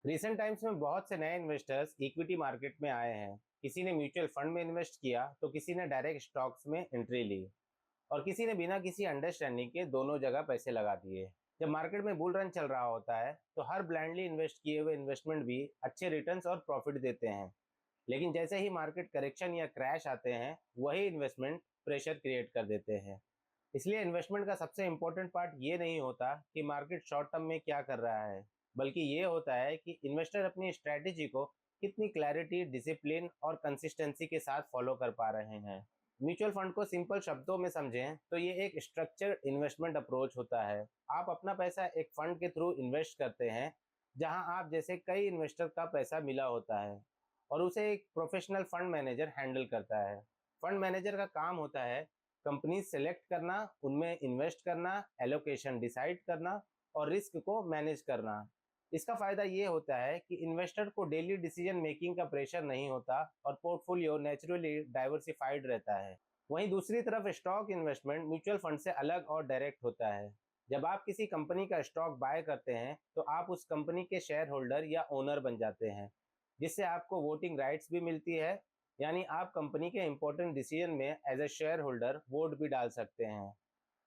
Recent times में बहुत से नए इन्वेस्टर्स इक्विटी मार्केट में आए हैं। किसी ने म्यूचुअल फंड में इन्वेस्ट किया तो किसी ने डायरेक्ट स्टॉक्स में एंट्री ली और किसी ने बिना किसी अंडरस्टैंडिंग के दोनों जगह पैसे लगा दिए। जब मार्केट में बुल रन चल रहा होता है तो हर ब्लाइंडली इन्वेस्ट किए हुए इन्वेस्टमेंट भी अच्छे रिटर्न्स और प्रॉफिट देते हैं, लेकिन जैसे ही मार्केट करेक्शन या क्रैश आते हैं वही इन्वेस्टमेंट प्रेशर क्रिएट कर देते हैं। इसलिए इन्वेस्टमेंट का सबसे इम्पोर्टेंट पार्ट ये नहीं होता कि मार्केट शॉर्ट टर्म में क्या कर रहा है, बल्कि ये होता है कि इन्वेस्टर अपनी स्ट्रैटेजी को कितनी क्लैरिटी, डिसिप्लिन और कंसिस्टेंसी के साथ फॉलो कर पा रहे हैं। म्यूचुअल फंड को सिंपल शब्दों में समझें तो ये एक स्ट्रक्चर्ड इन्वेस्टमेंट अप्रोच होता है। आप अपना पैसा एक फंड के थ्रू इन्वेस्ट करते हैं जहां आप जैसे कई इन्वेस्टर का पैसा मिला होता है और उसे एक प्रोफेशनल फंड मैनेजर हैंडल करता है। फंड मैनेजर का काम होता है कंपनी सेलेक्ट करना, उनमें इन्वेस्ट करना, एलोकेशन डिसाइड करना और रिस्क को मैनेज करना। इसका फायदा ये होता है कि इन्वेस्टर को डेली डिसीजन मेकिंग का प्रेशर नहीं होता और पोर्टफोलियो नेचुरली डाइवर्सिफाइड रहता है। वहीं दूसरी तरफ स्टॉक इन्वेस्टमेंट म्यूचुअल फंड से अलग और डायरेक्ट होता है। जब आप किसी कंपनी का स्टॉक बाय करते हैं तो आप उस कंपनी के शेयर होल्डर या ओनर बन जाते हैं, जिससे आपको वोटिंग राइट्स भी मिलती है। यानी आप कंपनी के इंपॉर्टेंट डिसीजन में as a shareholder vote भी डाल सकते हैं।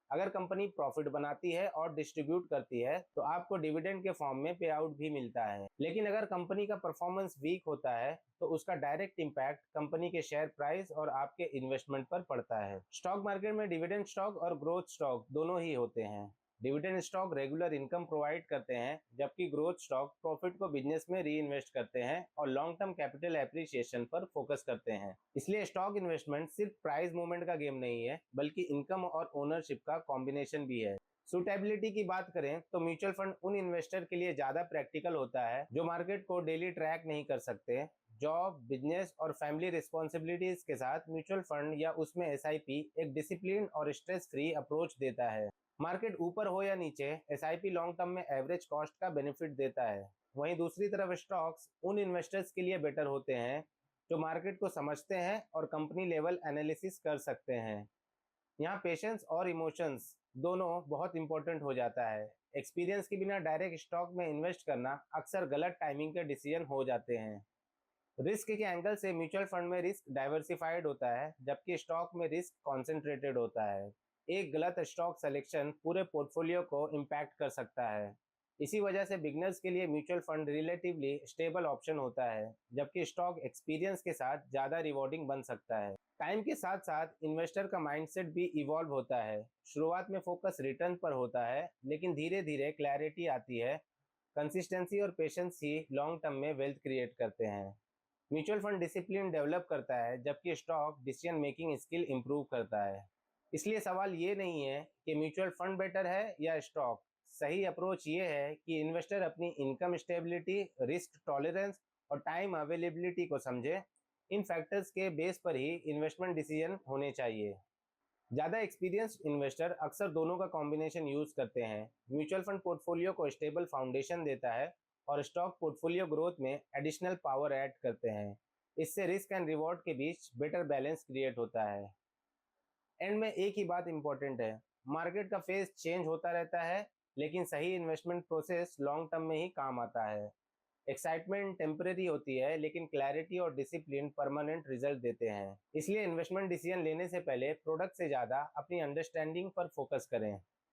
अगर कंपनी प्रॉफिट बनाती है और डिस्ट्रीब्यूट करती है तो आपको डिविडेंड के फॉर्म में पे आउट भी मिलता है। लेकिन अगर कंपनी का परफॉर्मेंस वीक होता है तो उसका डायरेक्ट इम्पैक्ट कंपनी के शेयर प्राइस और आपके इन्वेस्टमेंट पर पड़ता है। स्टॉक मार्केट में डिविडेंड स्टॉक और ग्रोथ स्टॉक दोनों ही होते हैं। Dividend stock regular income provide करते हैं, जबकि ग्रोथ स्टॉक प्रॉफिट को बिजनेस में री इन्वेस्ट करते हैं और लॉन्ग टर्म कैपिटल एप्रिसिएशन पर फोकस करते हैं। इसलिए स्टॉक इन्वेस्टमेंट सिर्फ प्राइस मूवमेंट का गेम नहीं है, बल्कि इनकम और ओनरशिप का कॉम्बिनेशन भी है। सुटेबिलिटी की बात करें तो म्यूचुअल फंड उन इन्वेस्टर के लिए ज्यादा प्रैक्टिकल होता है जो मार्केट को डेली ट्रैक नहीं कर सकते। जॉब, बिजनेस और फैमिली रिस्पॉन्सिबिलिटीज के साथ म्यूचुअल फंड या उसमें एसआईपी एक डिसिप्लिन और स्ट्रेस फ्री अप्रोच देता है। मार्केट ऊपर हो या नीचे, एसआईपी लॉन्ग टर्म में एवरेज कॉस्ट का बेनिफिट देता है। वहीं दूसरी तरफ स्टॉक्स उन इन्वेस्टर्स के लिए बेटर होते हैं जो मार्केट को समझते हैं और कंपनी लेवल एनालिसिस कर सकते हैं। यहाँ पेशेंस और इमोशंस दोनों बहुत इंपॉर्टेंट हो जाता है। एक्सपीरियंस के बिना डायरेक्ट स्टॉक में इन्वेस्ट करना अक्सर गलत टाइमिंग के डिसीजन हो जाते हैं। रिस्क के एंगल से म्यूचुअल फंड में रिस्क डाइवर्सिफाइड होता है, जबकि स्टॉक में रिस्क कॉन्सेंट्रेटेड होता है। एक गलत स्टॉक सिलेक्शन पूरे पोर्टफोलियो को इम्पैक्ट कर सकता है। इसी वजह से बिगनर्स के लिए mutual fund relatively stable option होता है, जबकि स्टॉक एक्सपीरियंस के साथ ज़्यादा रिवॉर्डिंग बन सकता है। टाइम के साथ साथ इन्वेस्टर का माइंडसेट भी इवॉल्व होता है। शुरुआत में फोकस रिटर्न पर होता है, लेकिन धीरे धीरे क्लैरिटी आती है। कंसिस्टेंसी और पेशेंस ही लॉन्ग टर्म में वेल्थ क्रिएट करते हैं। म्यूचुअल फंड डिसिप्लिन डेवलप करता है, जबकि stock decision making skill improve करता है। इसलिए सवाल ये नहीं है कि म्यूचुअल फंड बेटर है या स्टॉक। सही अप्रोच ये है कि इन्वेस्टर अपनी इनकम स्टेबिलिटी, रिस्क टॉलरेंस और टाइम अवेलेबिलिटी को समझे। इन फैक्टर्स के बेस पर ही इन्वेस्टमेंट डिसीजन होने चाहिए। ज़्यादा एक्सपीरियंस्ड इन्वेस्टर अक्सर दोनों का कॉम्बिनेशन यूज करते हैं। म्यूचुअल फंड पोर्टफोलियो को स्टेबल फाउंडेशन देता है और स्टॉक पोर्टफोलियो ग्रोथ में एडिशनल पावर ऐड करते हैं। इससे रिस्क एंड रिवॉर्ड के बीच बेटर बैलेंस क्रिएट होता है। एंड में एक ही बात इंपॉर्टेंट है, मार्केट का फेस चेंज होता रहता है, लेकिन सही इन्वेस्टमेंट प्रोसेस लॉन्ग टर्म में ही काम आता है। एक्साइटमेंट टेम्परेरी होती है, लेकिन क्लैरिटी और डिसिप्लिन परमानेंट रिजल्ट देते हैं। इसलिए इन्वेस्टमेंट डिसीजन लेने से पहले प्रोडक्ट से ज़्यादा अपनी अंडरस्टैंडिंग पर फोकस करें।